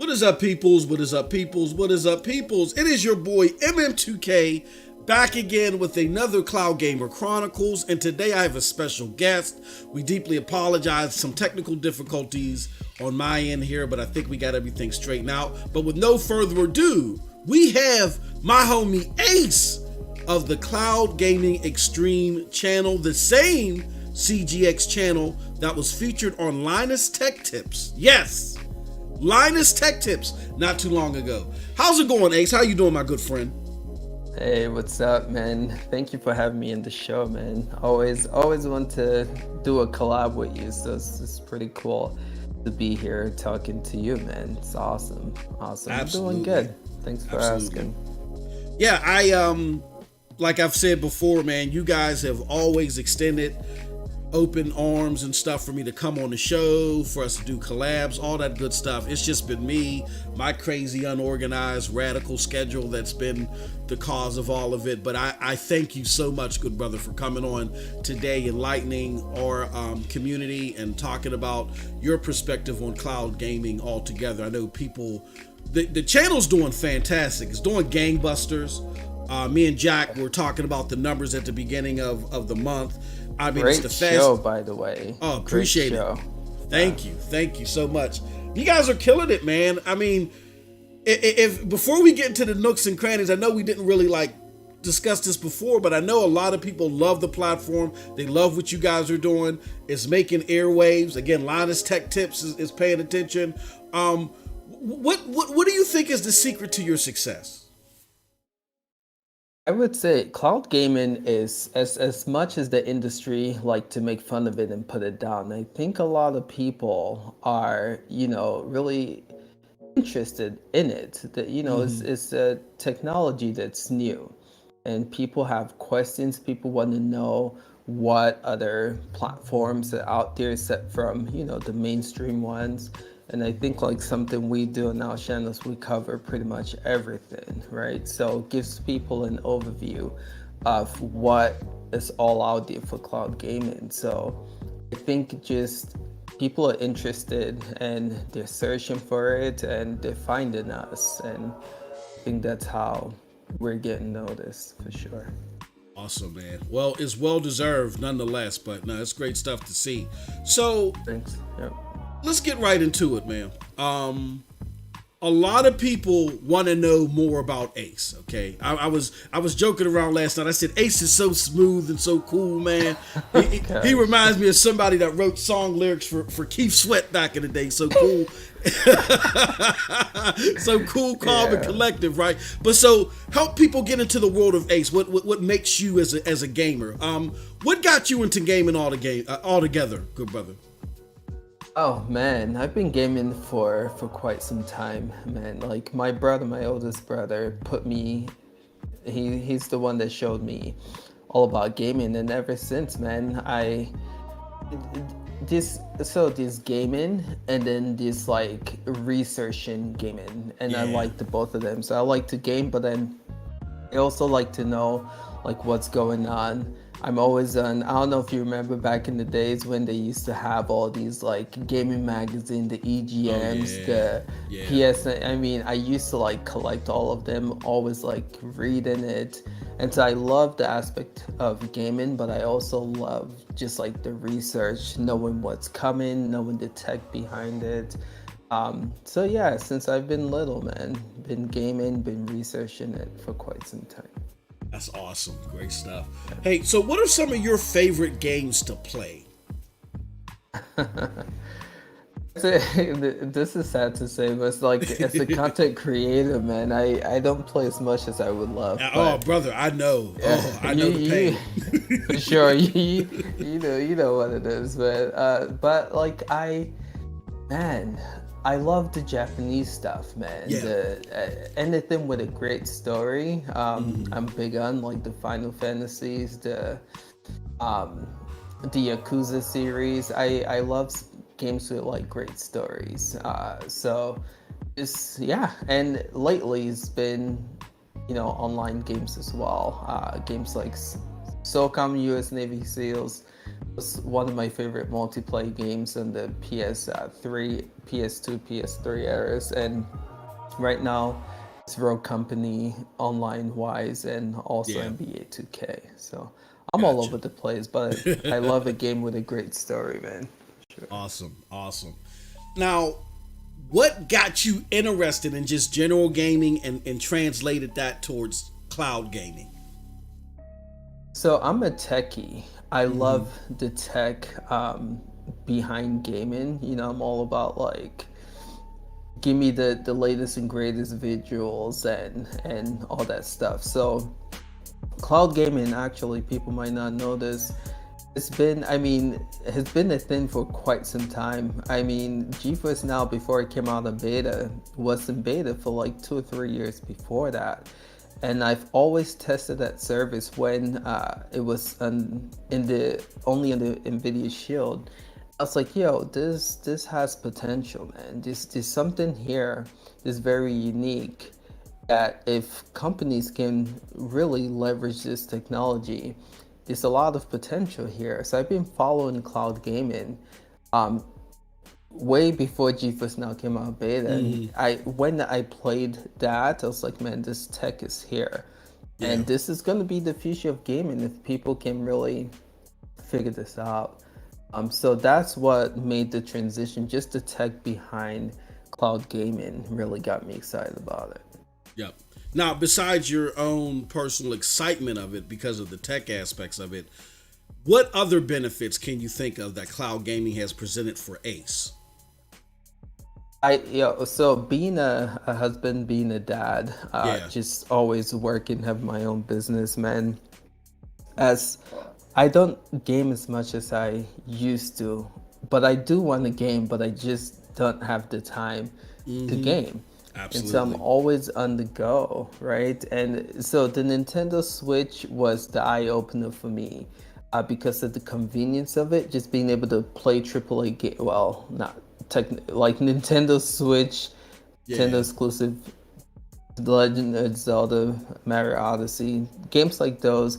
What is up, peoples? What is up, peoples? What is up, peoples? It is your boy MM2K back again with another Cloud Gamer Chronicles, and today I have a special guest. We deeply apologize, some technical difficulties on my end here, but I think we got everything straightened out. But with no further ado, we have my homie Ace of the Cloud Gaming Extreme channel, the same CGX channel that was featured on Linus Tech Tips. Yes, Linus Tech Tips not too long ago. How's it going, Ace? How you doing, my good friend? Hey, what's up, man? Thank you for having me in the show, man. Always want to do a collab with you, so it's pretty cool to be here talking to you, man. It's awesome. Absolutely. I'm doing good. Thanks for asking. Yeah, I like I've said before, man, you guys have always extended open arms and stuff for me to come on the show, for us to do collabs, all that good stuff. It's just been me, my crazy, unorganized, radical schedule that's been the cause of all of it. But I thank you so much, good brother, for coming on today, enlightening our community and talking about your perspective on cloud gaming altogether. I know people, the channel's doing fantastic. It's doing gangbusters. Me and Jack were talking about the numbers at the beginning of the month. I mean, Great it's the show, by the way. Oh, appreciate it. Thank you so much. You guys are killing it, man. I mean, if before we get into the nooks and crannies, I know we didn't really discuss this before, but I know a lot of people love the platform. They love what you guys are doing. It's making airwaves. Again, Linus Tech Tips is paying attention. What do you think is the secret to your success? I would say cloud gaming is, as much as the industry like to make fun of it and put it down, I think a lot of people are, really interested in it. That, it's a technology that's new and people have questions. People want to know what other platforms are out there except from, the mainstream ones. And I think something we do on our channels, we cover pretty much everything, right? So it gives people an overview of what is all out there for cloud gaming. So I think just people are interested and they're searching for it and they're finding us. And I think that's how we're getting noticed for sure. Awesome, man. Well, it's well deserved nonetheless, but no, it's great stuff to see. So thanks. Yep. Let's get right into it, man. A lot of people want to know more about Ace. Okay, I was joking around last night. I said Ace is so smooth and so cool, man. He reminds me of somebody that wrote song lyrics for Keith Sweat back in the day. So cool, so cool, calm, and collective, right? But so help people get into the world of Ace. What makes you as a gamer? What got you into gaming altogether, good brother? Oh man, I've been gaming for quite some time, man. Like my oldest brother put me, he's the one that showed me all about gaming, and ever since, man, this gaming and then this researching gaming, and I like the both of them. So I like to game, but then I also like to know what's going on. I'm always on, I don't know if you remember back in the days when they used to have all these gaming magazine, the EGMs, the PS. I mean, I used to collect all of them, always reading it. And so I love the aspect of gaming, but I also love just the research, knowing what's coming, knowing the tech behind it. So yeah, since I've been little, man, been gaming, been researching it for quite some time. That's awesome. Great stuff. Hey, so what are some of your favorite games to play? This is sad to say, but it's as a content creator, man, I don't play as much as I would love. Oh, brother, I know. I know the pain. For sure, you know what it is, but I love the Japanese stuff, man. Yeah. Anything with a great story. I'm big on the Final Fantasies, the Yakuza series. I love games with like great stories. So just and lately it's been online games as well. Games like SOCOM US Navy SEALs. It's one of my favorite multiplayer games in the PS3, PS2, PS3 eras, and right now it's Rogue Company online wise and also Yeah, NBA 2K. So I'm all gotcha. over the place, but I love a game with a great story, man. Sure. Awesome, awesome. Now, what got you interested in just general gaming and translated that towards cloud gaming? So I'm a techie. I Mm-hmm. love the tech behind gaming. You know, I'm all about like give me the latest and greatest visuals and all that stuff. So cloud gaming, actually, people might not know this. It's been a thing for quite some time. I mean, Geforce now, before it came out of beta, was in beta for like 2 or 3 years before that. And I've always tested that service when it was in the only in the NVIDIA Shield. I was like, yo, this has potential, man. There's something here that's very unique that if companies can really leverage this technology, there's a lot of potential here. So I've been following cloud gaming um, way before GeForce Now came out beta. And Mm-hmm. when I played that, I was like, man, this tech is here. Yeah, And this is going to be the future of gaming if people can really figure this out. So that's what made the transition. Just the tech behind cloud gaming really got me excited about it. yep. Now, besides your own personal excitement of it because of the tech aspects of it, what other benefits can you think of that cloud gaming has presented for Ace? So being a husband, being a dad, Yeah. just always working, have my own business, man. As I don't game as much as I used to, but I do want to game, but I just don't have the time to Mm-hmm. game. And so I'm Absolutely. always on the go, right? And so the Nintendo Switch was the eye opener for me because of the convenience of it, just being able to play AAA game. Well, not like Nintendo Switch, Nintendo Yeah. exclusive The Legend of Zelda, Mario Odyssey, games like those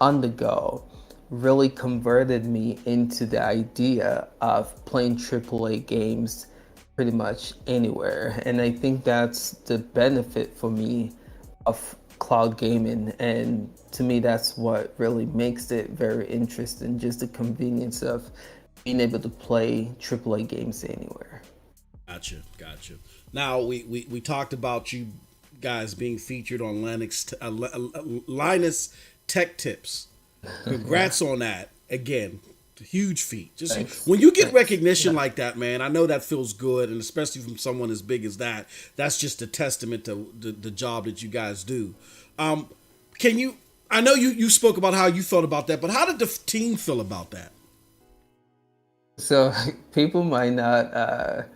on the go really converted me into the idea of playing AAA games pretty much anywhere. And I think that's the benefit for me of cloud gaming. And to me, that's what really makes it very interesting, just the convenience of being able to play AAA games anywhere. Gotcha. Gotcha. Now, we talked about you guys being featured on Linus Tech Tips. Yeah, Congrats on that. Again, huge feat. Just thanks. when you get Thanks. recognition Yeah. like that, man, I know that feels good, and especially from someone as big as that. That's just a testament to the job that you guys do. Um, can you? I know you spoke about how you felt about that, but how did the team feel about that? So people might not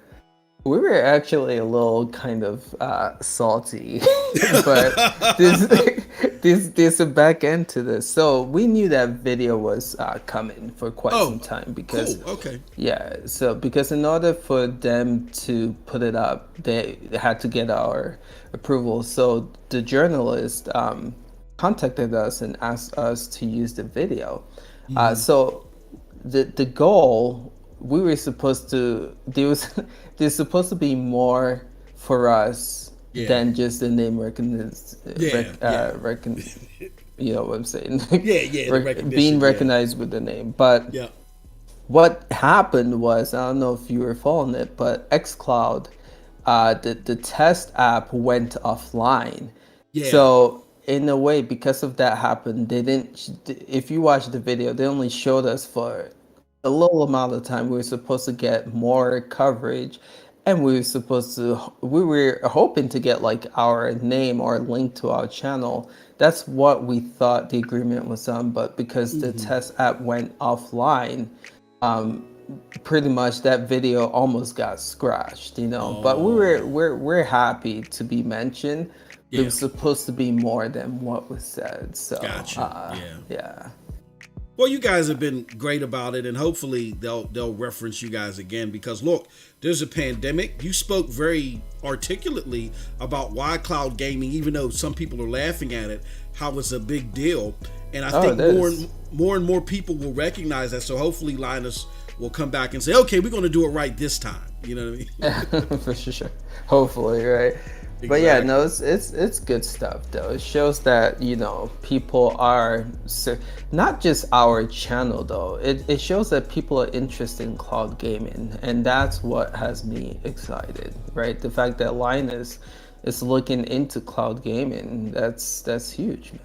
we were actually a little kind of salty, but this there's a back end to this. So we knew that video was coming for quite some Oh, time because cool. Okay. yeah, so because in order for them to put it up, they had to get our approval. So the journalist contacted us and asked us to use the video. Mm-hmm. So the goal we were supposed to there's supposed to be more for us Yeah. than just the name recognize Yeah. Yeah. you know what I'm saying. Yeah. Yeah. The Being recognition. Yeah. recognized with the name. But Yeah. what happened was, I don't know if you were following it, but xCloud, the test app went offline. Yeah. So in a way, because of that happened, they didn't. If you watch the video, they only showed us for a little amount of time. We were supposed to get more coverage, and we were hoping to get like our name or link to our channel. That's what we thought the agreement was on, but because the Mm-hmm. test app went offline, um, pretty much that video almost got scratched, you know. But Oh. we're happy to be mentioned. It Yeah. was supposed to be more than what was said. So Gotcha. Yeah. yeah. Well, you guys have been great about it, and hopefully they'll reference you guys again because look, there's a pandemic. You spoke very articulately about why cloud gaming, even though some people are laughing at it, how it's a big deal, and I Oh, think it is. more and more people will recognize that. So hopefully Linus will come back and say, okay, we're going to do it right this time. You know what I mean? For sure. Hopefully, right? But yeah, no, Exactly. it's good stuff though. It shows that people are not just our channel though. It shows that people are interested in cloud gaming, and that's what has me excited, right? The fact that Linus is looking into cloud gaming, that's huge, man.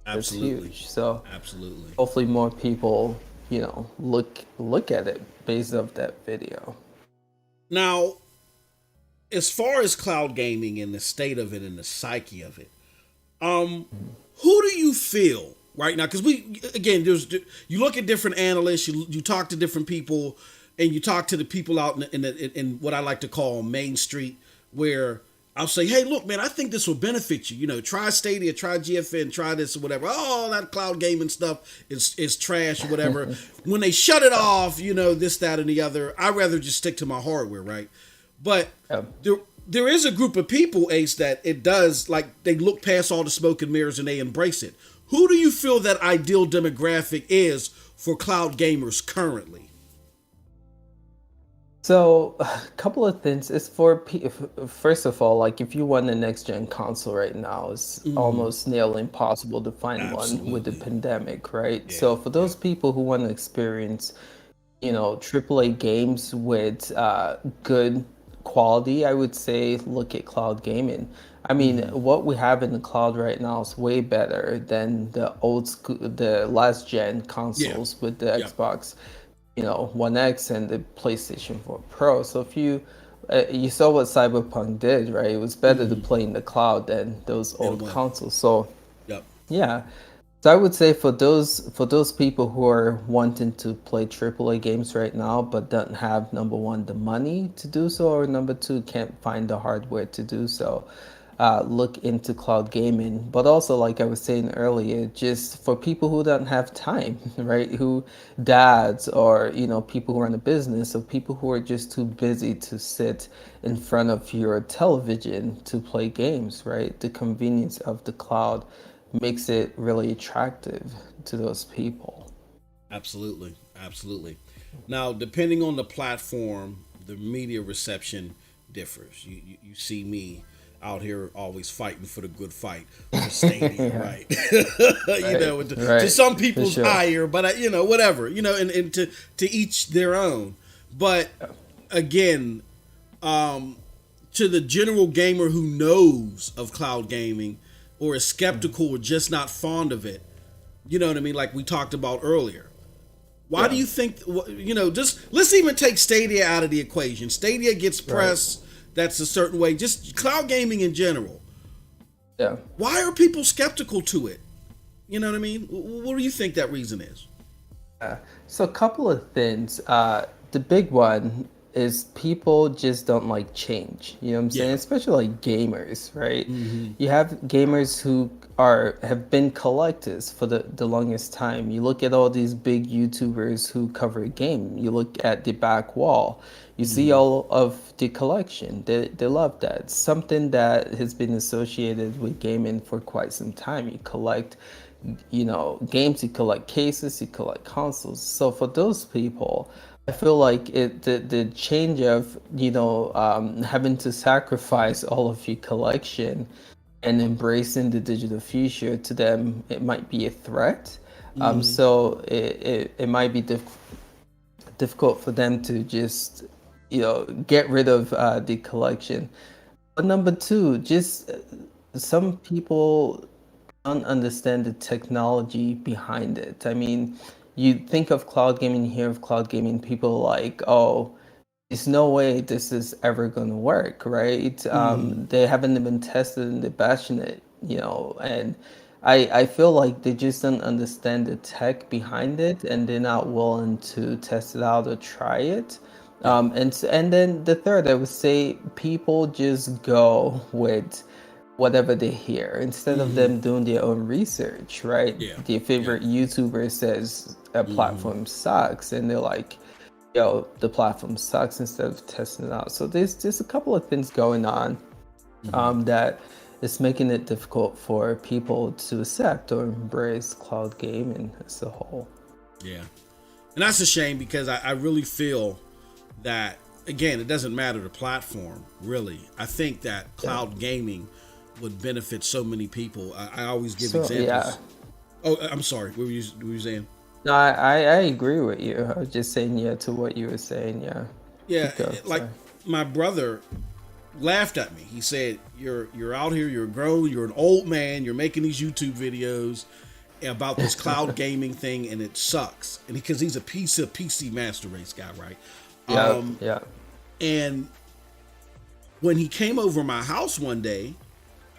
That's Absolutely. huge. So Absolutely. hopefully more people, look at it based off that video. Now, as far as cloud gaming and the state of it and the psyche of it, who do you feel right now? Because we again, you look at different analysts, you talk to different people, and you talk to the people out in what I like to call Main Street, where I'll say, hey, look, man, I think this will benefit you. You know, try Stadia, try GFN, try this or whatever. Oh, that cloud gaming stuff is trash or whatever. When they shut it off, this, that, and the other, I'd rather just stick to my hardware, right? But Yeah. there is a group of people, Ace, that it does like they look past all the smoke and mirrors and they embrace it. Who do you feel that ideal demographic is for cloud gamers currently? So, a couple of things. It's for first of all, like if you want a next gen console right now, it's almost nearly impossible to find one with the Absolutely. pandemic, right? Yeah. So, for Yeah. those people who want to experience, AAA games with good quality, I would say look at cloud gaming. I mean, what we have in the cloud right now is way better than the last gen Yeah. consoles with the Yeah. Xbox, One X and the PlayStation 4 Pro. So if you saw what Cyberpunk did, right? It was better to play in the cloud than those In a old way. consoles. So Yep. yeah. So I would say for those people who are wanting to play AAA games right now but don't have number one the money to do so, or number two can't find the hardware to do so, look into cloud gaming. But also, like I was saying earlier, just for people who don't have time, right? Who dads or people who run a business, or people who are just too busy to sit in front of your television to play games, right? The convenience of the cloud makes it really attractive to those people. Absolutely. Absolutely. Now, depending on the platform, the media reception differs. You see me out here always fighting for the good fight for Stadia, Yeah, right? right, To right, some for people's sure. higher, but whatever, and to each their own. But again, to the general gamer who knows of cloud gaming or is skeptical or just not fond of it, you know what I mean? Like we talked about earlier. Why do Yeah, you think, just let's even take Stadia out of the equation. Stadia gets right. press that's a certain way, just cloud gaming in general. Yeah. Why are people skeptical to it? You know what I mean? What do you think that reason is? So a couple of things. The big one is people just don't like change. You know what I'm saying? Yeah. Especially like gamers, right? Mm-hmm. You have gamers who have been collectors for the longest time. You look at all these big YouTubers who cover a game. You look at the back wall. You see Mm-hmm. all of the collection. They love that. It's something that has been associated with gaming for quite some time. You collect games, you collect cases, you collect consoles. So for those people, I feel like the change of having to sacrifice all of your collection and embracing the digital future, to them it might be a threat. Mm-hmm. So it might be difficult for them to just get rid of the collection. But number two, just some people don't understand the technology behind it. I mean, you think of cloud gaming, you hear of cloud gaming, people like, oh, there's no way this is ever going to work, right? Mm-hmm. They haven't been tested and they're bashing it, and I feel like they just don't understand the tech behind it, and they're not willing to test it out or try it. Yeah. And then the third, I would say people just go with whatever they hear instead of them doing their own research, right? Yeah. Their favorite YouTuber says a platform sucks, and they're like, yo, the platform sucks, instead of testing it out. So there's a couple of things going on that is making it difficult for people to accept or embrace cloud gaming as a whole. Yeah. And that's a shame, because I really feel that, again, it doesn't matter the platform, really. I think that cloud gaming would benefit so many people. I always give examples. Yeah. Oh, I'm sorry. What were you saying? No, I agree with you. I was just saying, to what you were saying, Yeah, like my brother laughed at me. He said, you're out here, you're grown, you're an old man, you're making these YouTube videos about this cloud gaming thing, and it sucks. And because he's a PC Master Race guy, right? Yeah. And when he came over my house one day,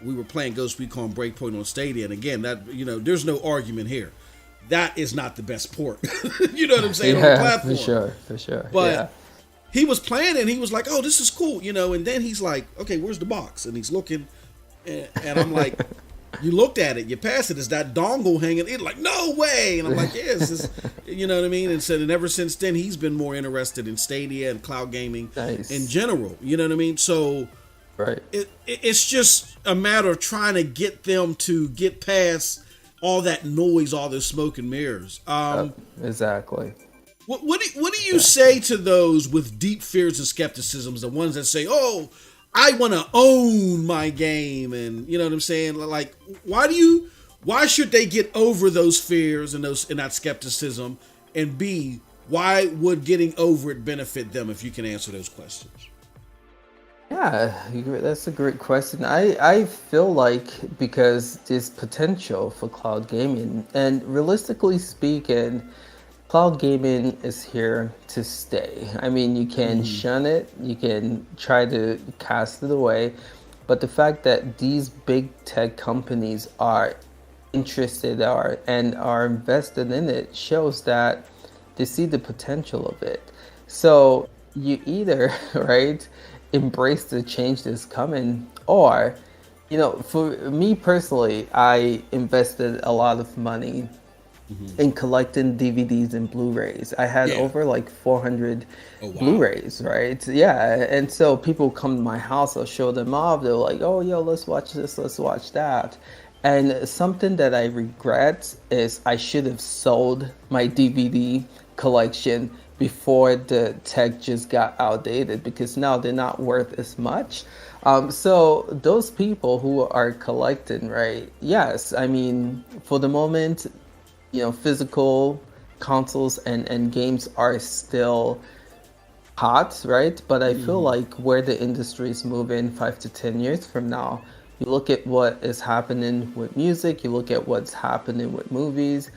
we were playing Ghost Recon Breakpoint on Stadia, and again, that, there's no argument here. That is not the best port. You know what I'm saying? On the platform. For sure. But he was playing, and he was like, "Oh, this is cool," and then he's like, "Okay, where's the box?" And he's looking, and I'm like, "You looked at it, you passed it. Is that dongle hanging?" He's like, "No way!" And I'm like, "Yes." You know what I mean? And ever since then, he's been more interested in Stadia and cloud gaming in general. You know what I mean? So. Right. It's just a matter of trying to get them to get past all that noise, all this smoke and mirrors. Exactly. What do you say to those with deep fears and skepticisms? The ones that say, "Oh, I want to own my game," and you know what I'm saying? Like, why should they get over those fears and that skepticism? And B, why would getting over it benefit them? If you can answer those questions. Yeah, that's a great question. I feel like because there's potential for cloud gaming, and realistically speaking, cloud gaming is here to stay. I mean, you can shun it, you can try to cast it away, but the fact that these big tech companies are interested and are invested in it shows that they see the potential of it. So you either, right, embrace the change that's coming, or for me personally, I invested a lot of money in collecting DVDs and Blu-rays. I had over like 400 Blu-rays, right? Yeah, and so people come to my house, I'll show them off, they're like, "Oh, yo, let's watch this, let's watch that." And something that I regret is I should have sold my DVD collection before the tech just got outdated, because now they're not worth as much. So those people who are collecting, right? Yes, I mean, for the moment, physical consoles and games are still hot, right? But I feel like where the industry is moving 5 to 10 years from now, you look at what is happening with music, you look at what's happening with movies,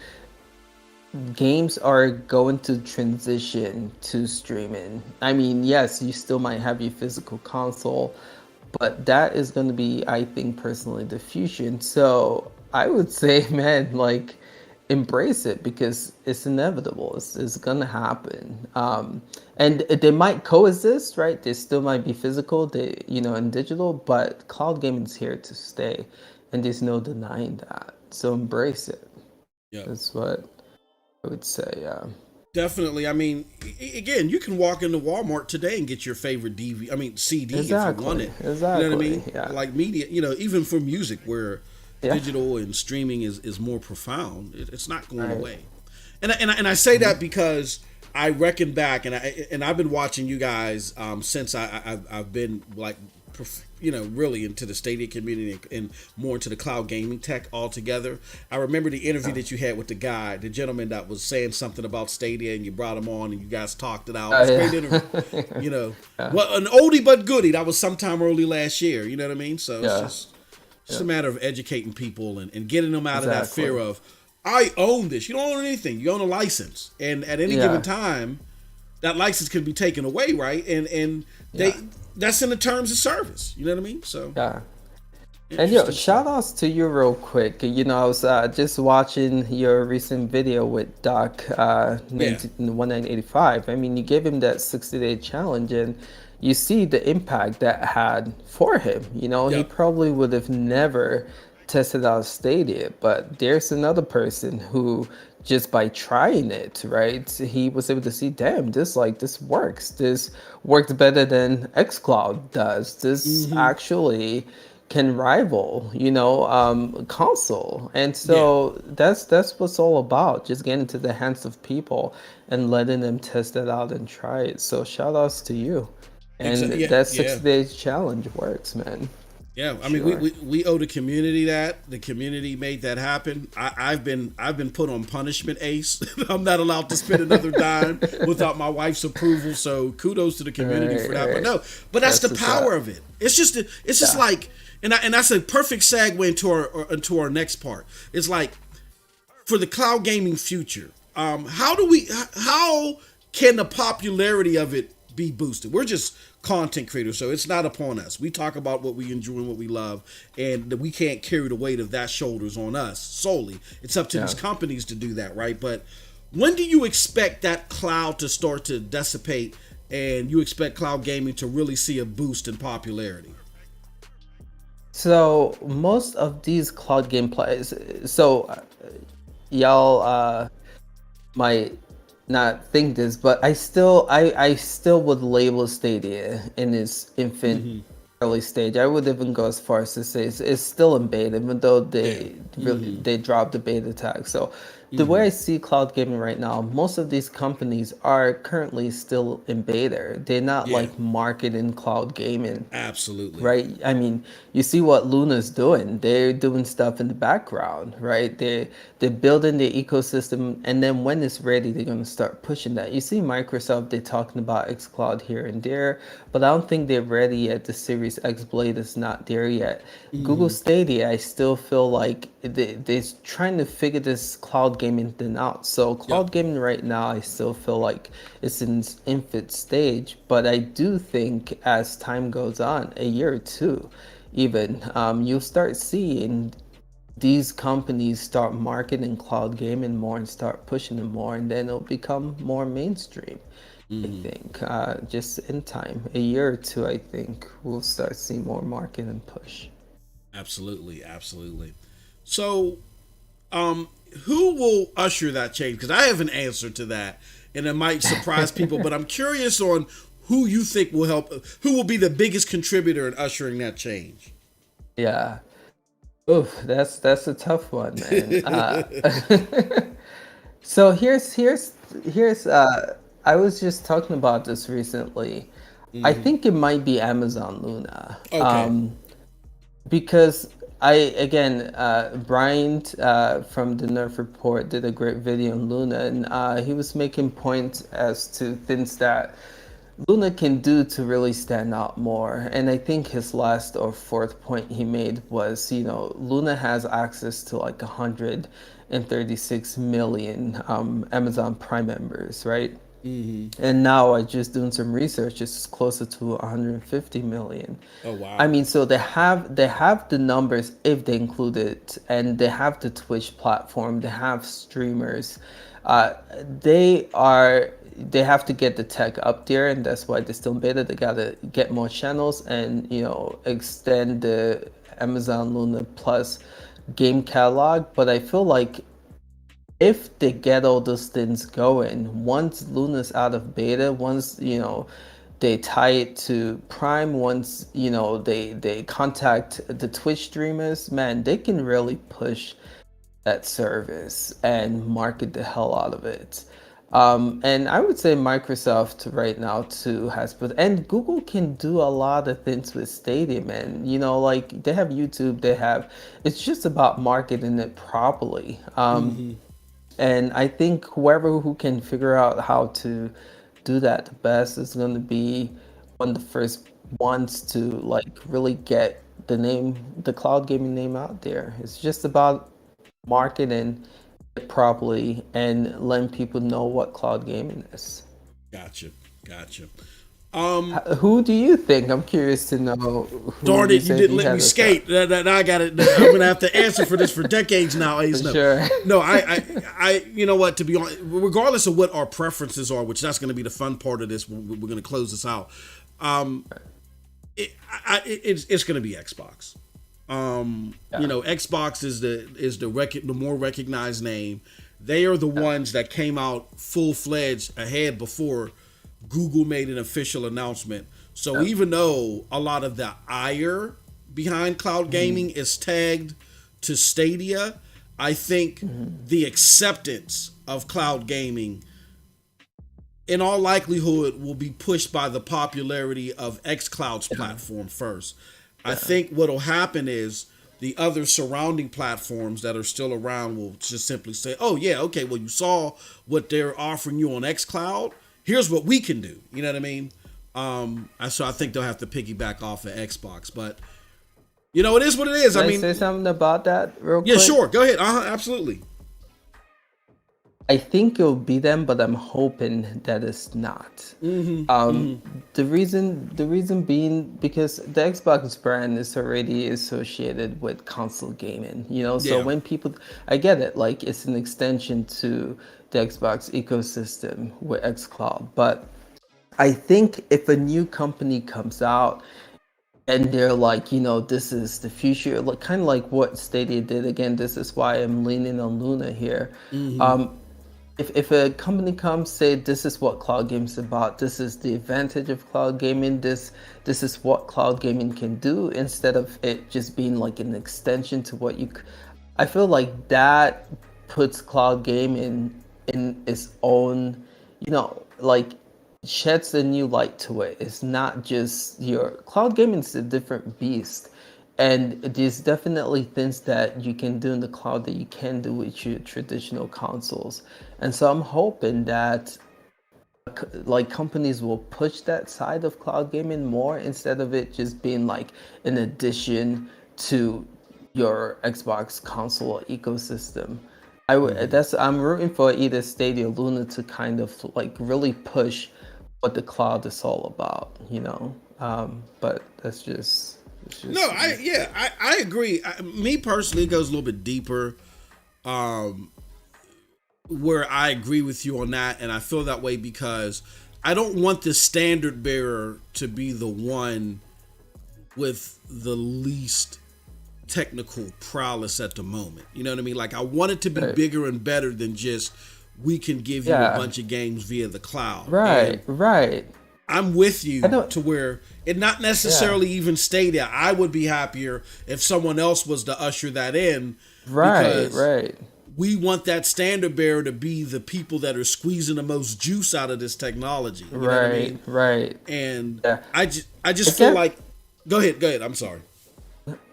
games are going to transition to streaming. I mean, yes, you still might have your physical console, but that is going to be, I think personally, the future. So I would say, man, like, embrace it, because it's inevitable. It's going to happen. And they might coexist, right? They still might be physical, and digital, but cloud gaming is here to stay, and there's no denying that. So embrace it. Yeah, that's what I would say. Yeah, definitely. I mean, again, you can walk into Walmart today and get your favorite CD if you want it. Exactly. You know what I mean? Yeah. Like media, even for music, where digital and streaming is more profound. It's not going away. And I say that because I reckon back, and I've been watching you guys since I've been like, really into the Stadia community and more into the cloud gaming tech altogether. I remember the interview that you had with the gentleman that was saying something about Stadia, and you brought him on and you guys talked it out. It was a great interview. Well, an oldie but goodie. That was sometime early last year. You know what I mean? So it's just a matter of educating people and getting them out of that fear of, I own this. You don't own anything. You own a license, and at any given time, that license can be taken away, right? And that's in the terms of service. You know what I mean? So And yo, Interesting shout stuff. outs to you real quick. I was just watching your recent video with Doc Yeah. 1985. I mean, you gave him that 60-day challenge, and you see the impact that had for him. He Yep. probably would have never tested out Stadia, but there's another person who just by trying it, right, he was able to see, damn, this works. This worked better than xCloud does. This Mm-hmm. actually can rival, console. And Yeah. so that's what's all about, just getting into the hands of people and letting them test it out and try it. So shout outs to you. And Exactly. Yeah. that Yeah. 60 days challenge works, man. Yeah, I mean, Sure. we owe the community that. The community made that happen. I've been put on punishment, Ace. I'm not allowed to spend another dime without my wife's approval. So kudos to the community Right, for that. But right. no, but that's the That's what's power up. of it. It's just Yeah. like, and that's a perfect segue into our next part. It's like for the cloud gaming future. How can the popularity of it be boosted? We're just content creators, so it's not upon us. We talk about what we enjoy and what we love, and we can't carry the weight of that shoulders on us solely. It's up to these Yeah. companies to do that, right? But when do you expect that cloud to start to dissipate, and you expect cloud gaming to really see a boost in popularity? So most of these cloud gameplays, so y'all might not think this, but I still would label Stadia in its infant Mm-hmm. early stage. I would even go as far as to say it's still in beta, even though Yeah. Mm-hmm. they dropped the beta tag. So the way Mm-hmm. I see cloud gaming right now, most of these companies are currently still in beta. They're not Yeah. like marketing cloud gaming, Absolutely. right? I mean, you see what Luna's doing. They're doing stuff in the background, right? They're building the ecosystem, and then when it's ready, they're gonna start pushing that. You see Microsoft, they're talking about xCloud here and there, but I don't think they're ready yet. The Series X Blade is not there yet. Google Mm-hmm. Stadia, I still feel like they're trying to figure this cloud gaming thing out. So Yep. cloud gaming right now, I still feel like it's in its infant stage, but I do think as time goes on, a year or two, even, you'll start seeing these companies start marketing cloud gaming more and start pushing it more, and then it'll become more mainstream. I Mm-hmm. think just in time, a year or two, I think we'll start seeing more market and push. Absolutely. Absolutely. So, who will usher that change? Because I have an answer to that, and it might surprise people. But I'm curious on who you think will help. Who will be the biggest contributor in ushering that change? Yeah. Oof, that's a tough one, man. So here's I was just talking about this recently. I Hmm. think it might be Amazon Luna. Okay. Because I again, Brian from the Nerf Report did a great video on Luna, and he was making points as to things that Luna can do to really stand out more. And I think his last or fourth point he made was, Luna has access to like 136 million Amazon Prime members, right? Hmm. And now I just doing some research, it's closer to 150 million. Oh I wow. mean, so they have the numbers if they include it, and they have the Twitch platform, they have streamers. Uh, they have to get the tech up there, and that's why they're still in beta. They gotta get more channels and extend the Amazon Luna Plus game catalog. But I feel like if they get all those things going, once Luna's out of beta, once they tie it to Prime, once they contact the Twitch streamers, man, they can really push that service and market the hell out of it. And I would say Microsoft right now too has put, and Google can do a lot of things with Stadium, and like they have YouTube, it's just about marketing it properly. Hmm. And I think whoever who can figure out how to do that the best is going to be one of the first ones to like really get the cloud gaming name out there. It's just about marketing it properly and letting people know what cloud gaming is. Gotcha. Gotcha. Um, Who do you think? I'm curious to know who Darn you it, you said didn't you let me had us at. skate. I got it. I'm gonna have to answer for this for decades now. For Ace, no, sure. no. You know what? To be honest, regardless of what our preferences are, which that's going to be the fun part of this, we're going to close this out. Um, it's going to be Xbox. You Yeah. know, Xbox is the more recognized name. They are the ones that came out full fledged ahead before Google made an official announcement. So Yeah. even though a lot of the ire behind cloud Hmm. gaming is tagged to Stadia, I think Hmm. the acceptance of cloud gaming in all likelihood will be pushed by the popularity of xCloud's Yeah. platform first. I Yeah. think what'll happen is the other surrounding platforms that are still around will just simply say, "Oh yeah, okay, well you saw what they're offering you on xCloud. Here's what we can do." You know what I mean? So I think they'll have to piggyback off of Xbox, but you know it is what it is. Can I I mean, say something about that real yeah, quick? sure, go ahead. Absolutely. I think it'll be them, but I'm hoping that it's not. Um, the reason being because the Xbox brand is already associated with console gaming, so Yeah. when people, I get it, like it's an extension to the Xbox ecosystem with xCloud, but I think if a new company comes out and they're like, this is the future, like kind of like what Stadia did. Again, this is why I'm leaning on Luna here. Mm-hmm. Um, if a company comes say this is what cloud gaming is about, this is the advantage of cloud gaming, this is what cloud gaming can do, instead of it just being like an extension to what I feel like that puts cloud gaming in its own, like sheds a new light to it. It's not just your cloud gaming is a different beast. And there's definitely things that you can do in the cloud that you can do with your traditional consoles. And so I'm hoping that like companies will push that side of cloud gaming more instead of it just being like an addition to your Xbox console ecosystem. Mm-hmm. I'm rooting for either Stadia or Luna to kind of like really push what the cloud is all about, but it's No, just me. I agree. Me personally, it goes a little bit deeper. Um, where I agree with you on that, and I feel that way because I don't want the standard bearer to be the one with the least technical prowess at the moment. You know what I mean? Like I want it to be Right. bigger and better than just we can give you a Yeah. bunch of games via the cloud. And Right. Right. I'm with I you don't. to where it not Yeah. necessarily even Stadia. I would be happier if someone else was to usher that in Right. because Right. we want that standard bearer to be the people that are squeezing the most juice out of this technology. You know what I Right. mean? Right. And Yeah. I I just feel guess. like go ahead. I'm sorry.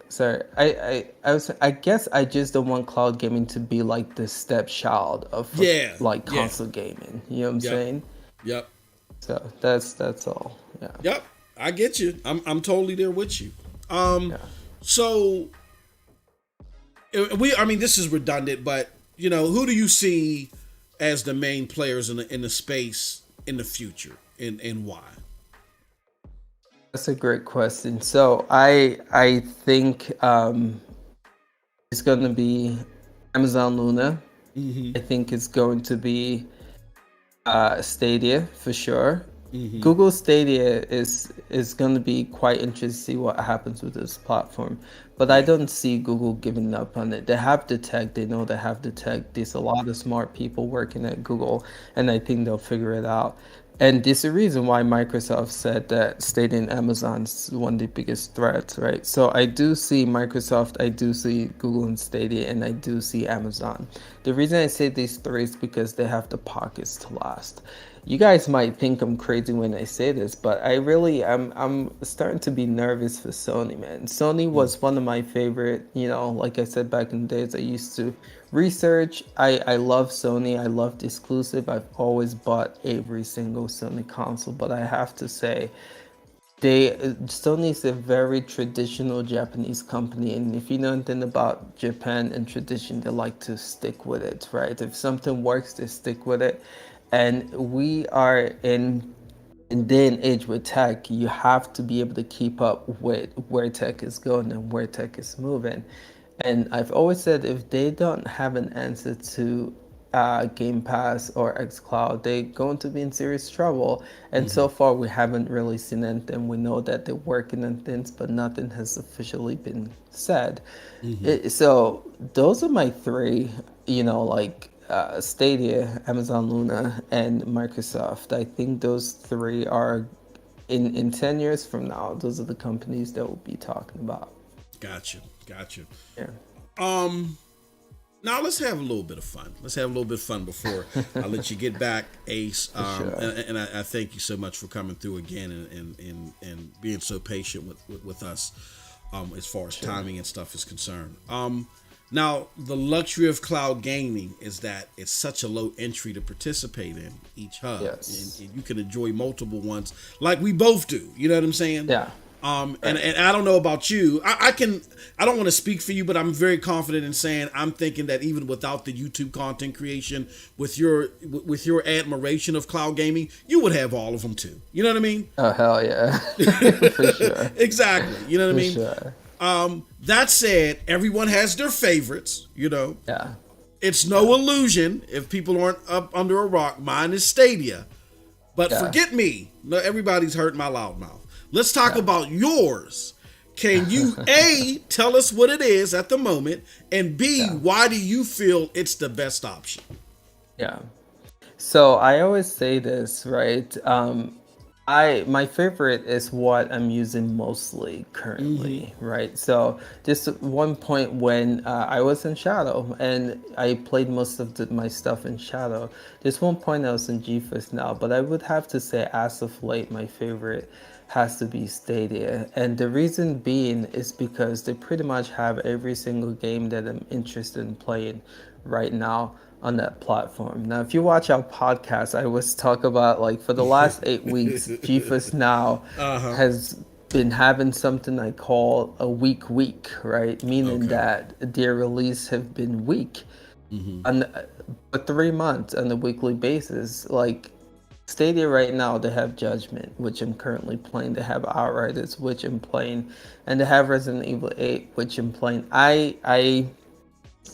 Sorry. I guess I just don't want cloud gaming to be like the stepchild of Yeah, like yeah, console gaming. You know what I'm yep, saying? yep, So that's all. Yeah. yep. I get you. I'm totally there with you. Um, Yeah. so I mean, this is redundant, but you know, who do you see as the main players in the space in the future, and why? That's a great question. So I think it's going to be Amazon Luna. Mm-hmm. I think it's going to be Stadia for sure. Mm-hmm. Google Stadia is going to be quite interesting to see what happens with this platform. But I Yeah. don't see Google giving up on it. They have the tech. They know they have the tech. There's a lot of smart people working at Google, and I think they'll figure it out. And there's a reason why Microsoft said that Stadia and Amazon's one of the biggest threats, right? So I do see Microsoft, I do see Google and Stadia, and I do see Amazon. The reason I say these three is because they have the pockets to last. You guys might think I'm crazy when I say this, but I'm starting to be nervous for Sony, man. Sony was one of my favorite, like I said back in the days I used to research. I love Sony. I love the exclusive. I've always bought every single Sony console, but I have to say Sony is a very traditional Japanese company, and if you know anything about Japan and tradition, they like to stick with it, right? If something works, they stick with it. And we are in in day and age with tech, you have to be able to keep up with where tech is going and where tech is moving. And I've always said if they don't have an answer to Game Pass or xCloud, they're going to be in serious trouble. And Mm-hmm. so far, we haven't really seen anything. We know that they're working on things, but nothing has officially been said. Mm-hmm. So those are my three, like Stadia, Amazon Luna, and Microsoft. I think those three are in 10 years from now, those are the companies that we'll be talking about. Gotcha. Gotcha. Yeah, Um, Now let's have a little bit of fun. Let's have a little bit of fun before I let you get back, Ace. for sure. And I thank you so much for coming through again and being so patient with us as far as Sure. timing and stuff is concerned. Now, the luxury of cloud gaming is that it's such a low entry to participate in each hub. Yes. And you can enjoy multiple ones like we both do. You know what I'm saying? Yeah. And I don't know about you. I don't want to speak for you, but I'm very confident in saying I'm thinking that even without the YouTube content creation, with your admiration of cloud gaming, you would have all of them too. You know what I mean? Oh hell yeah, for sure, Exactly. You know what I for mean? sure. That said, everyone has their favorites. You know, Yeah, it's no illusion if people aren't up under a rock. Mine is Stadia, but yeah, forget me. No, everybody's hurt my loudmouth. Let's talk yeah, about yours. Can you A, tell us what it is at the moment, and B, yeah, why do you feel it's the best option? yeah. So I always say this, right? My favorite is what I'm using mostly Mm-hmm. currently, right? So just one point when I was in Shadow and I played most of my stuff in Shadow. There's one point I was in Geforce now, but I would have to say as of late, my favorite has to be Stadia. And the reason being is because they pretty much have every single game that I'm interested in playing right now on that platform. Now, if you watch our podcast, I always talk about like for the last 8 weeks, GeForce Now Uh-huh. has been having something I call a week, right? Meaning Okay. that their release have been weak Mm-hmm. on for 3 months on a weekly basis. Like Stadia right now, they have Judgment, which I'm currently playing. They have Outriders, which I'm playing, and they have Resident Evil 8, which I'm playing. I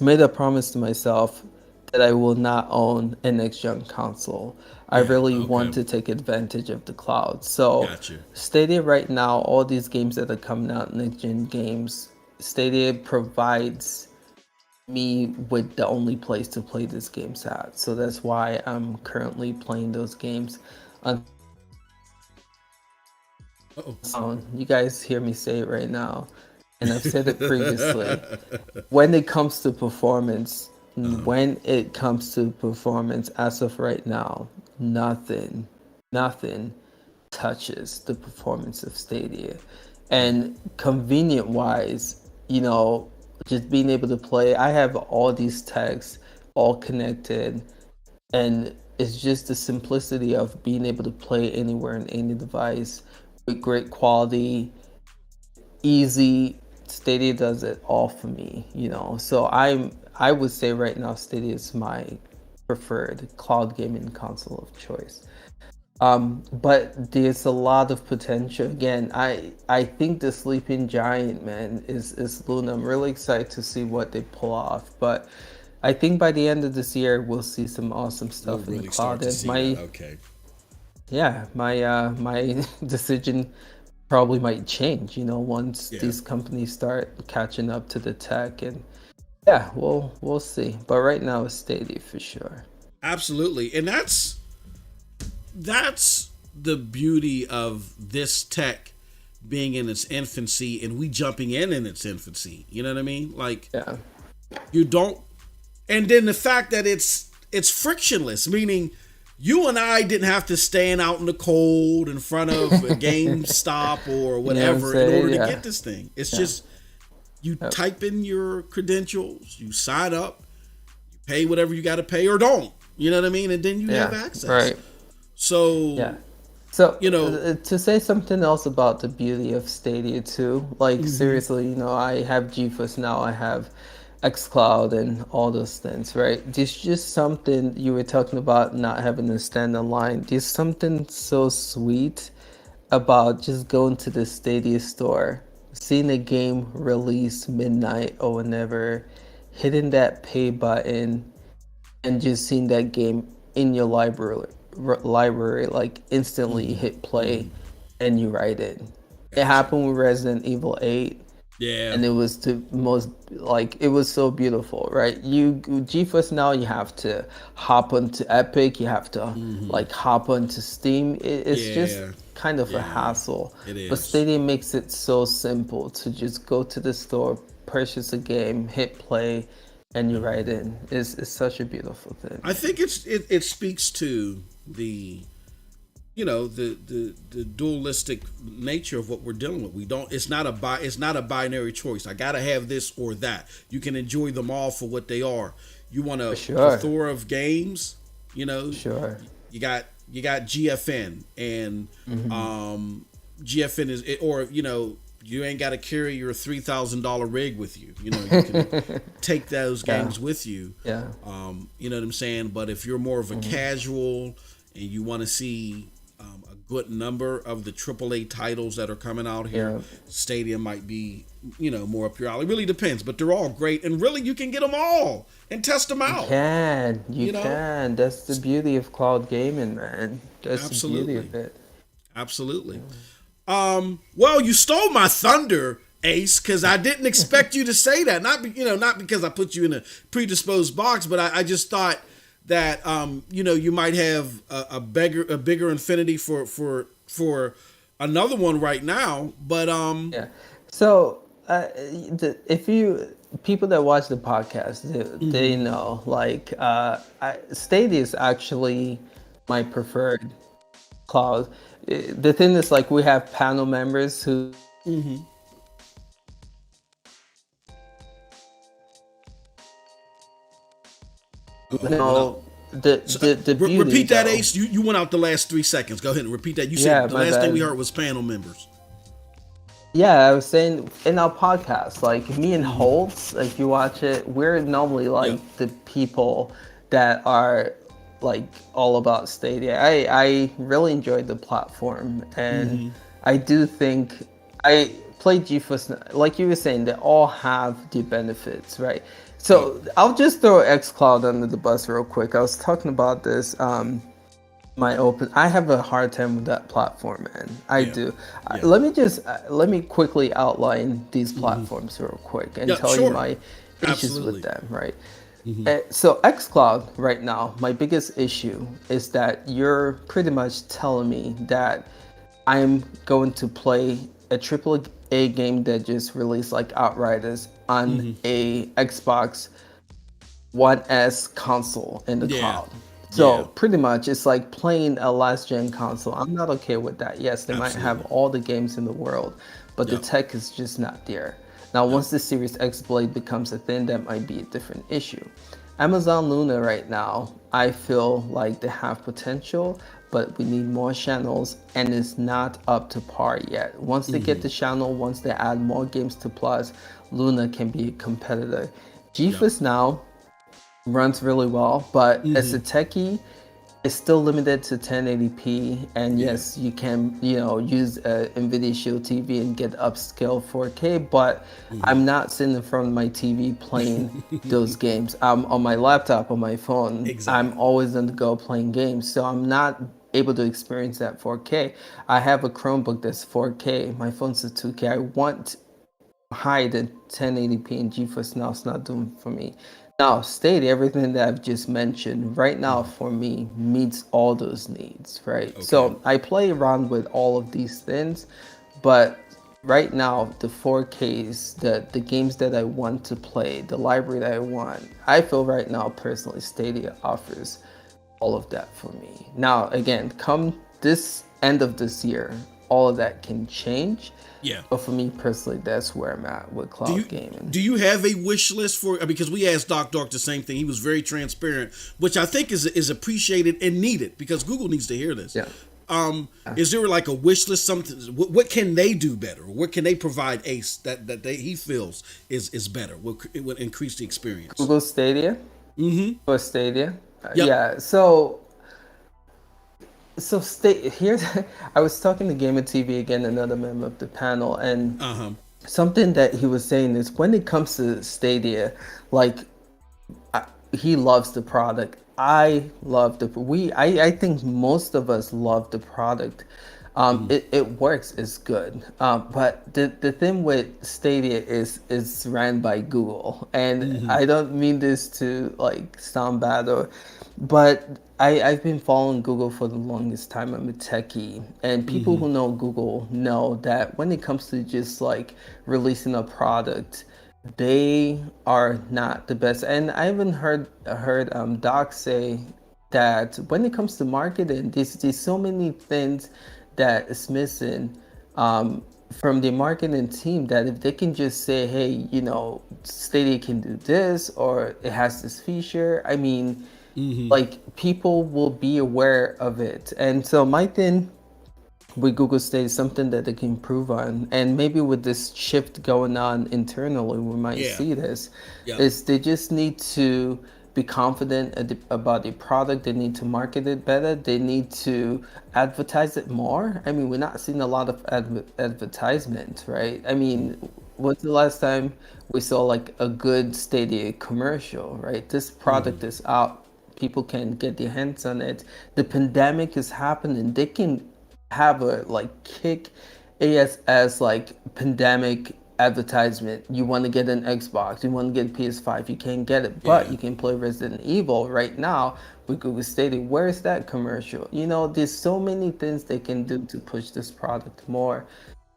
made a promise to myself that I will not own a next gen console. I Yeah. really want Okay. to take advantage of the cloud. So Gotcha. Stadia right now, all these games that are coming out, next gen games, Stadia provides me with the only place to play these games at. So that's why I'm currently playing those games on Uh-oh. sound. You guys hear me say it right now, and I've said it previously. When it comes to performance, as of right now, nothing touches the performance of Stadia. And convenient wise, just being able to play, I have all these tags all connected, and it's just the simplicity of being able to play anywhere on any device with great quality, easy. Stadia does it all for me. So I would say right now Stadia is my preferred cloud gaming console of choice. But there's a lot of potential. Again, I think the sleeping giant, man, is Luna. I'm really excited to see what they pull off. But I think by the end of this year we'll see some awesome We'll stuff in the really start cloud. to And see that. Okay. my decision probably might change, once Yeah. these companies start catching up to the tech. And yeah, we'll see. But right now it's Stadia for sure. Absolutely. And that's the beauty of this tech being in its infancy and we jumping in its infancy. You know what I mean? Like Yeah. you don't, and then the fact that it's frictionless, meaning you and I didn't have to stand out in the cold in front of a GameStop or You know what I'm whatever in saying? order to Yeah. get this thing. It's Yeah. just you Yep. type in your credentials, you sign up, you pay whatever you got to pay or don't. You know what I mean? And then you have Yeah. access. Right. So, Yeah. So you know, to say something else about the beauty of Stadia too, like hmm seriously, I have GeForce now. I have xCloud and all those things, right? There's just something you were talking about not having to stand in line. There's something so sweet about just going to the Stadia store, seeing a game release midnight or whenever, hitting that pay button, and just seeing that game in your library like instantly hit play and you write it. It Gotcha. happened with Resident Evil 8, Yeah. and it was the most, like, it was so beautiful, right? You GeForce now, you have to hop onto Epic, you have to like hop onto Steam. It's just Yeah. kind of a Yeah. hassle, It but is. Stadia makes it so simple to just go to the store, purchase a game, hit play, and you write in. It's such a beautiful thing. I think it speaks to the the dualistic nature of what we're dealing with. We don't. It's not a binary choice. I gotta have this or that. You can enjoy them all for what they are. You want For a sure. plethora of games. You know, Sure. you got GFN and GFN or you ain't got to carry your $3,000 rig with you. You know, you can take those Yeah. games with you. Yeah. You know what I'm saying? But if you're more of a casual and you want to see a good number of the AAA titles that are coming out here, Yeah. Stadia might be, more up your alley. It really depends, but they're all great. And really, you can get them all and test them You out. can, you You know? can. That's the beauty of cloud gaming, man. That's the beauty Absolutely. of it. Absolutely. Well, you stole my thunder, Ace, because I didn't expect you to say that. Not because I put you in a predisposed box, but I just thought that you might have a bigger affinity for another one right now. But Yeah. So, if you people that watch the podcast, they know, like, Stadia is actually my preferred cloud. The thing is, like, we have panel members who oh, what up? know the beauty Repeat that, though. Ace. You went out the last 3 seconds. Go ahead and repeat that. You Yeah, said the my last thing we bad. heard was panel members. Yeah, I was saying in our podcast, like me and Holtz, if you watch it, we're normally Yeah. like the people that are like all about Stadia. I really enjoyed the platform, and I do think I played GeForce. Like you were saying, they all have the benefits, right? Yep. So I'll just throw xCloud under the bus real quick. I was talking about this. I have a hard time with that platform, man. I Yeah. do. Yeah. Let me quickly outline these platforms real quick and Yeah. tell you Sure. my issues with Absolutely. them, right? So xCloud right now, my biggest issue is that you're pretty much telling me that I'm going to play a triple A game that just released, like Outriders, on a Xbox One S console in the Yeah. cloud. So Yeah. pretty much it's like playing a last gen console. I'm not okay with that. Yes, they might have Absolutely. all the games in the world, but the Yep. tech is just not there. Now, once the Series X Blade becomes a thing, that might be a different issue. Amazon Luna right now, I feel like they have potential, but we need more channels, and it's not up to par yet. Once they get the channel, once they add more games to Plus, Luna can be a competitor. Yep. GeForce Now runs really well, but as a techie, it's still limited to 1080p. And Yeah. yes, you can, use a NVIDIA Shield TV and get upscale 4K, but I'm not sitting in front of my TV playing those games. I'm on my laptop, on my phone. Exactly. I'm always on the go playing games, so I'm not able to experience that 4K. I have a Chromebook that's 4K. My phone's a 2K. I want high than 1080p, and GeForce Now it's not doing for me. Now, Stadia, everything that I've just mentioned right now for me meets all those needs, right? Okay. So I play around with all of these things, but right now the 4Ks, the games that I want to play, the library that I want, I feel right now personally Stadia offers all of that for me. Now, again, come this end of this year, all of that can change. Yeah. But for me personally, that's where I'm at with cloud gaming. Do you have a wish list for? Because we asked Doc Dark the same thing. He was very transparent, which I think is appreciated and needed because Google needs to hear this. Yeah. Is there like a wish list? Something? What can they do better? What can they provide Ace he feels is better? It would increase the experience. Google Stadia or Stadia. Yep. Yeah. So here's I was talking to Gamer TV again, another member of the panel, and Uh huh. something that he was saying is when it comes to Stadia, like he loves the product. I love I think most of us love the product. It works, it's good. But the thing with Stadia is ran by Google, and I don't mean this to like sound bad but I've been following Google for the longest time. I'm a techie, and people who know Google know that when it comes to just like releasing a product, they are not the best. And I even heard Doc say that when it comes to marketing, there's so many things that is missing from the marketing team, that if they can just say, hey, Stadia can do this, or it has this feature, I mean, like people will be aware of it. And so my thing with Google Stadia is something that they can improve on, and maybe with this shift going on internally, we might see this. Yep. Is they just need to be confident about the product. They need to market it better. They need to advertise it more. I mean, we're not seeing a lot of advertisement, right? I mean, when's the last time we saw like a good Stadia commercial, right? This product is out. People can get their hands on it. The pandemic is happening. They can have a like kick ass like pandemic advertisement. You want to get an Xbox, you want to get a PS5, you can't get it, but you can play Resident Evil right now with Google Stadia. Where's that commercial? There's so many things they can do to push this product more,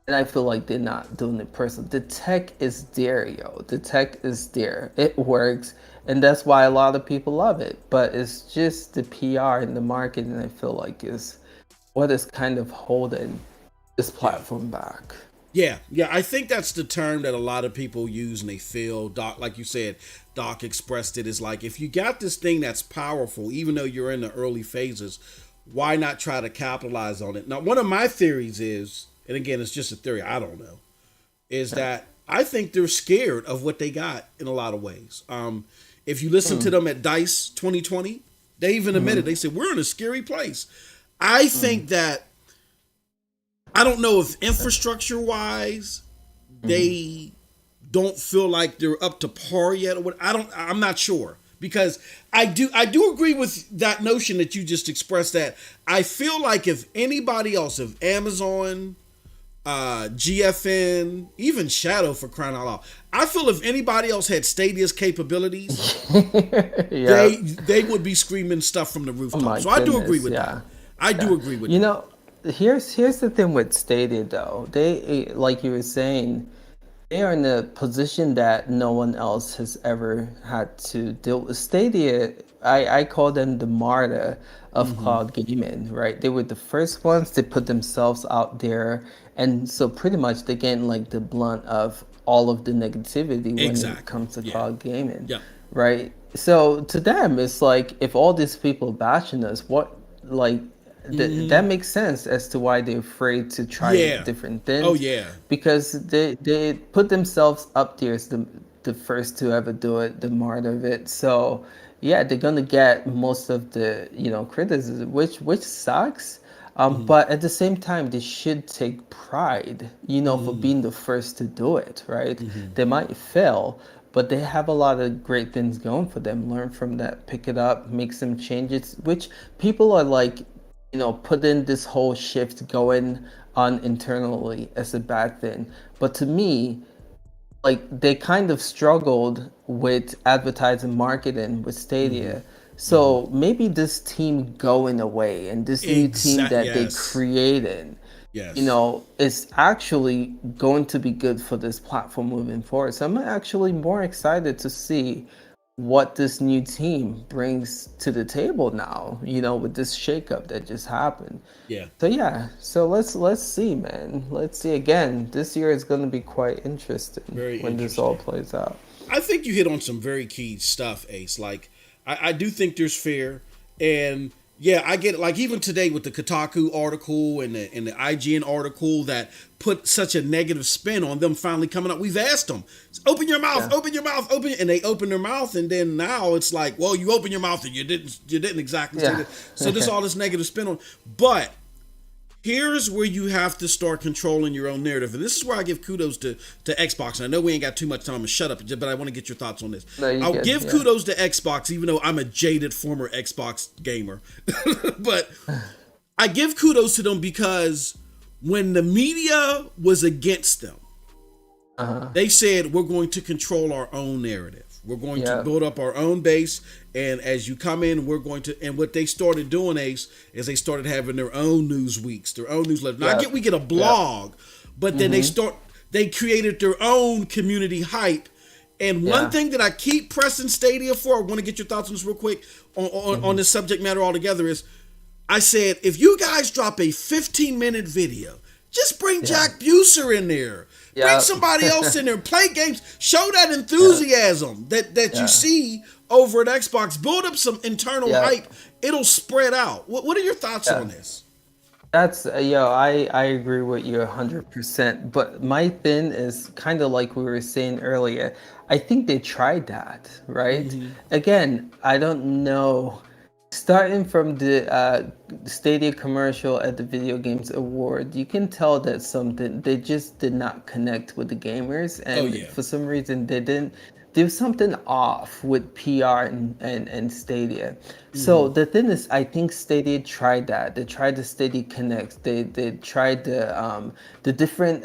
and I feel like they're not doing it personally. The tech is there, yo. The tech is there. It works, and that's why a lot of people love it. But it's just the PR and the marketing, I feel like, is what is kind of holding this platform back. Yeah, I think that's the term that a lot of people use, and they feel, Doc, like you said, Doc expressed it, is like, if you got this thing that's powerful, even though you're in the early phases, why not try to capitalize on it? Now, one of my theories is, and again, it's just a theory, I don't know, is that I think they're scared of what they got in a lot of ways. If you listen to them at DICE 2020, they even admitted, they said, we're in a scary place. I think that, I don't know if infrastructure wise, they don't feel like they're up to par yet, or what. I'm not sure, because I do agree with that notion that you just expressed, that I feel like if anybody else, if Amazon, GFN, even Shadow, for crying out loud, I feel if anybody else had Stadia's capabilities, they would be screaming stuff from the rooftop. So I do agree with that. I do agree with that. Here's the thing with Stadia, though. They, like you were saying, they are in a position that no one else has ever had to deal with. Stadia, I call them the martyr of cloud gaming, right? They were the first ones to put themselves out there, and so pretty much they're getting like the blunt of all of the negativity when it comes to cloud gaming, right? So to them, it's like, if all these people bashing us, what, like, that makes sense as to why they're afraid to try different things. Oh yeah, because they put themselves up there as the first to ever do it, the martyr of it. So yeah, they're gonna get most of the criticism, which sucks. But at the same time, they should take pride, for being the first to do it. Right? They might fail, but they have a lot of great things going for them. Learn from that, pick it up, make some changes, which people are like, putting this whole shift going on internally as a bad thing. But to me, like, they kind of struggled with advertising marketing with Stadia. So maybe this team going away, and this new team that they created, is actually going to be good for this platform moving forward. So I'm actually more excited to see what this new team brings to the table now, with this shakeup that just happened. So let's see, man. Let's see. Again, this year is going to be quite interesting this all plays out. I think you hit on some very key stuff, Ace. Like, I do think there's fear, and Yeah, I get it. Like even today with the Kotaku article and the IGN article that put such a negative spin on them finally coming up. We've asked them, Yeah. open your mouth, open, and they open their mouth, and then now it's like, well, you open your mouth and you didn't exactly say Yeah. that. So there's all this negative spin on. But here's where you have to start controlling your own narrative, and this is where I give kudos to Xbox. And I know we ain't got too much time, I'm gonna shut up, but I want to get your thoughts on this. No, you I'll good. give Yeah. kudos to Xbox, even though I'm a jaded former Xbox gamer. But I give kudos to them because when the media was against them, they said we're going to control our own narrative. We're going to Yeah. build up our own base, and as you come in, we're going to. And what they started doing, Ace, is they started having their own news weeks, their own newsletter. Now, I get we get a blog, but then they created their own community hype. And one thing that I keep pressing Stadia for, I want to get your thoughts on this real quick on this subject matter altogether, is I said, if you guys drop a 15-minute video, just bring Jack Buser in there. Yeah. Bring somebody else in there. Play games. Show that enthusiasm that you see over at Xbox. Build up some internal hype. It'll spread out. What are your thoughts on this? That's I agree with you 100%. But my thing is kind of like we were saying earlier. I think they tried that, right? Again, I don't know. Starting from the Stadia commercial at the Video Games Award, you can tell that something they just did not connect with the gamers, and for some reason they didn't. There was something off with PR and Stadia. So the thing is, I think Stadia tried that. They tried the Stadia Connect. They tried the different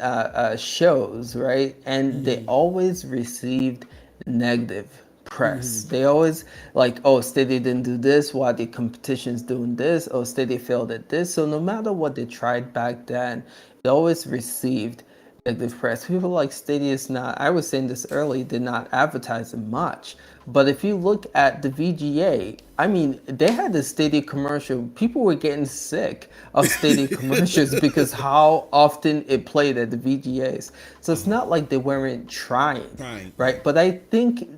shows, right? And they always received negative press. They always like, oh, Stadia didn't do this, while the competition's doing this. Oh, Stadia failed at this. So no matter what they tried back then, they always received negative press. People like Stadia is not, I was saying this early, did not advertise it much. But if you look at the VGA, I mean, they had the Stadia commercial. People were getting sick of Stadia commercials because how often it played at the VGAs. So it's not like they weren't trying, right? But I think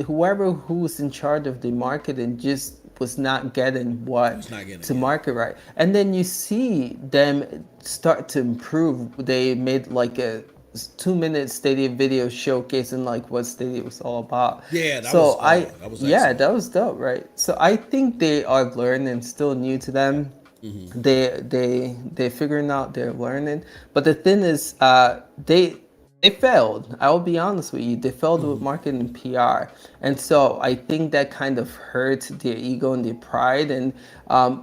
whoever who's in charge of the marketing just was not getting market right. And then you see them start to improve. They made like a 2-minute Stadia video showcasing like what Stadia was all about. Yeah, that was excellent. That was dope, right? So I think they are learning, still new to them. They're figuring out, they're learning. But the thing is, they failed. I will be honest with you. They failed with marketing and PR. And so I think that kind of hurt their ego and their pride. And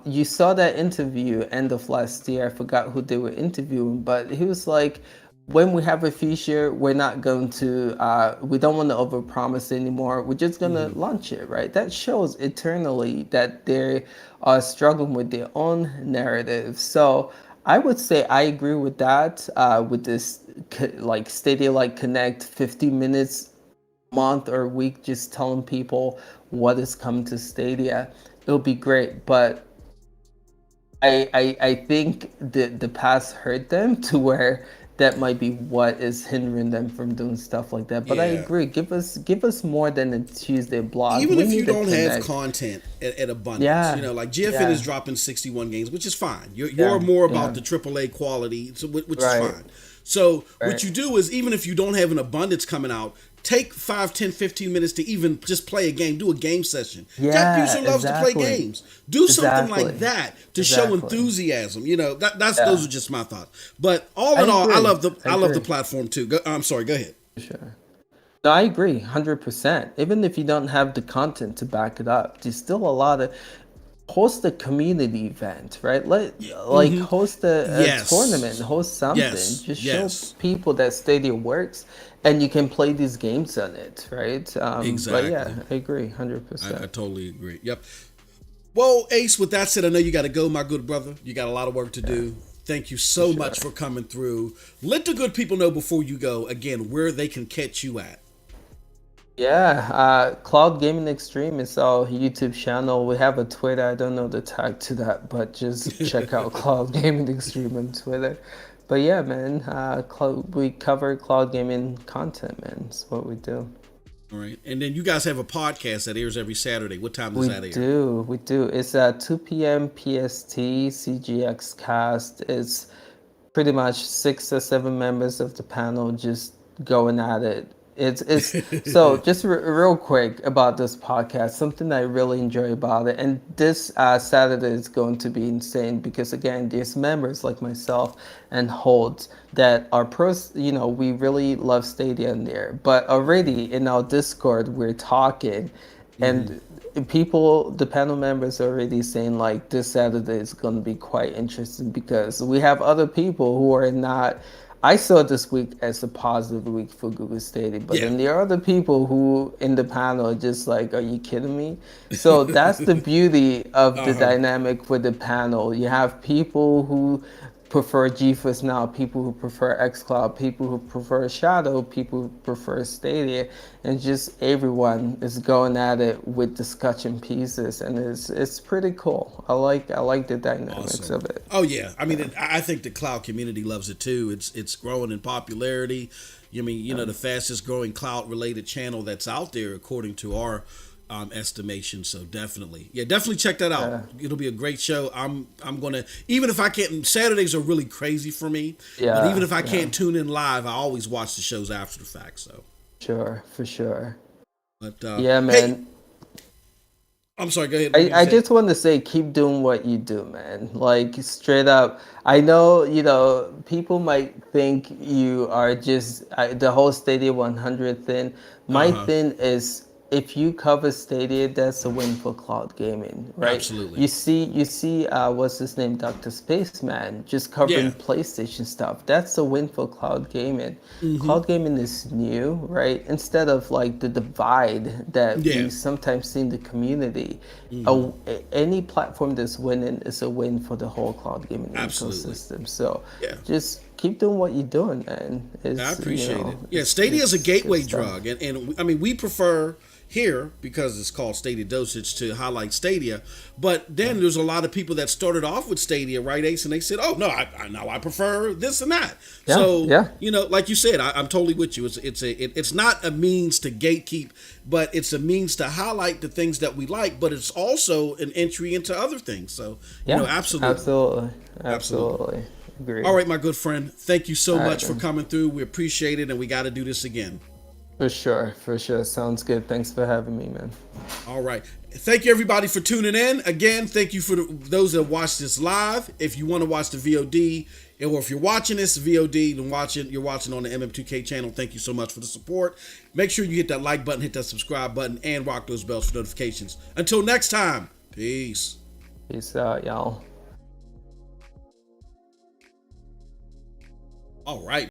you saw that interview end of last year. I forgot who they were interviewing, but he was like, when we have a feature, we're not going to, we don't want to overpromise anymore. We're just going to launch it, right? That shows eternally that they are struggling with their own narrative. So I would say I agree with that, with this like Stadia like Connect 15 minutes a month or a week, just telling people what is coming to Stadia. It'll be great. But I think the past hurt them to where that might be what is hindering them from doing stuff like that. But I agree. Give us more than a Tuesday blog. Even if you don't have content at abundance, you know, like GFN is dropping 61 games, which is fine. You're more about the AAA quality, which is fine. So what you do is, even if you don't have an abundance coming out, take 5, 10, 15 minutes to even just play a game. Do a game session. Jack Buser loves to play games. Do something like that to show enthusiasm. You know, those are just my thoughts. But all in all, I love the platform too. I'm sorry. Go ahead. Sure. No, I agree, 100%. Even if you don't have the content to back it up, there's still a lot of. Host a community event, right? Host a tournament, host something. Just show people that Stadia works, and you can play these games on it, right? Exactly. But yeah, I agree, 100%. I totally agree. Yep. Well, Ace, with that said, I know you got to go, my good brother. You got a lot of work to do. Thank you so much for coming through. Let the good people know before you go, again, where they can catch you at. Yeah, Cloud Gaming Extreme is our YouTube channel. We have a Twitter. I don't know the tag to that, but just check out Cloud Gaming Extreme on Twitter. But yeah, man, we cover cloud gaming content, man. It's what we do. All right. And then you guys have a podcast that airs every Saturday. What time does We that air? do, we do. It's at 2 p.m. PST, CGX cast. It's pretty much 6 or 7 members of the panel just going at it. It's so just real quick about this podcast. Something I really enjoy about it, and this Saturday is going to be insane because again, there's members like myself and Holt that are pros. You know, we really love Stadia in there, but already in our Discord we're talking, and people, the panel members are already saying like this Saturday is going to be quite interesting because we have other people who are not. I saw this week as a positive week for Google Stadia, but Yeah. then there are other people who in the panel are just like, are you kidding me? So that's the beauty of the dynamic with the panel. You have people who prefer Geforce now, people who prefer xCloud, people who prefer Shadow, people who prefer Stadia, and just everyone is going at it with discussion pieces, and it's pretty cool. I like the dynamics of it. Oh yeah, I mean, I think the cloud community loves it too. It's growing in popularity. I mean, you know, the fastest growing cloud related channel that's out there according to our estimation. So definitely check that out. It'll be a great show. I'm gonna, even if I can't. Saturdays are really crazy for me. But even if I can't tune in live, I always watch the shows after the fact. So sure, for sure. But yeah, man. Hey, I'm sorry. Go ahead. I just want to say, keep doing what you do, man. Like straight up. I know, you know, people might think you are just the whole Stadia 100 thing. My thing is, if you cover Stadia, that's a win for cloud gaming, right? Absolutely. You see, what's his name, Dr. Spaceman, just covering PlayStation stuff. That's a win for cloud gaming. Cloud gaming is new, right? Instead of like the divide that we sometimes see in the community, any platform that's winning is a win for the whole cloud gaming ecosystem. So just keep doing what you're doing, man. I appreciate it. Yeah, Stadia is a gateway drug, and I mean, we prefer here because it's called Stadia Dosage to highlight Stadia, but then there's a lot of people that started off with Stadia, right, Ace, and they said, oh no, I prefer this and that. You know, like you said, I'm totally with you. It's not a means to gatekeep, but it's a means to highlight the things that we like, but it's also an entry into other things. So you know, absolutely. Agree. All right, my good friend, thank you so much for coming through. We appreciate it, and we got to do this again. For sure. Sounds good. Thanks for having me, man. All right. Thank you, everybody, for tuning in. Again, thank you for those that watch this live. If you want to watch the VOD, or if you're watching this VOD, then you're watching on the MM2K channel. Thank you so much for the support. Make sure you hit that like button, hit that subscribe button, and rock those bells for notifications. Until next time, peace. Peace out, y'all. All right.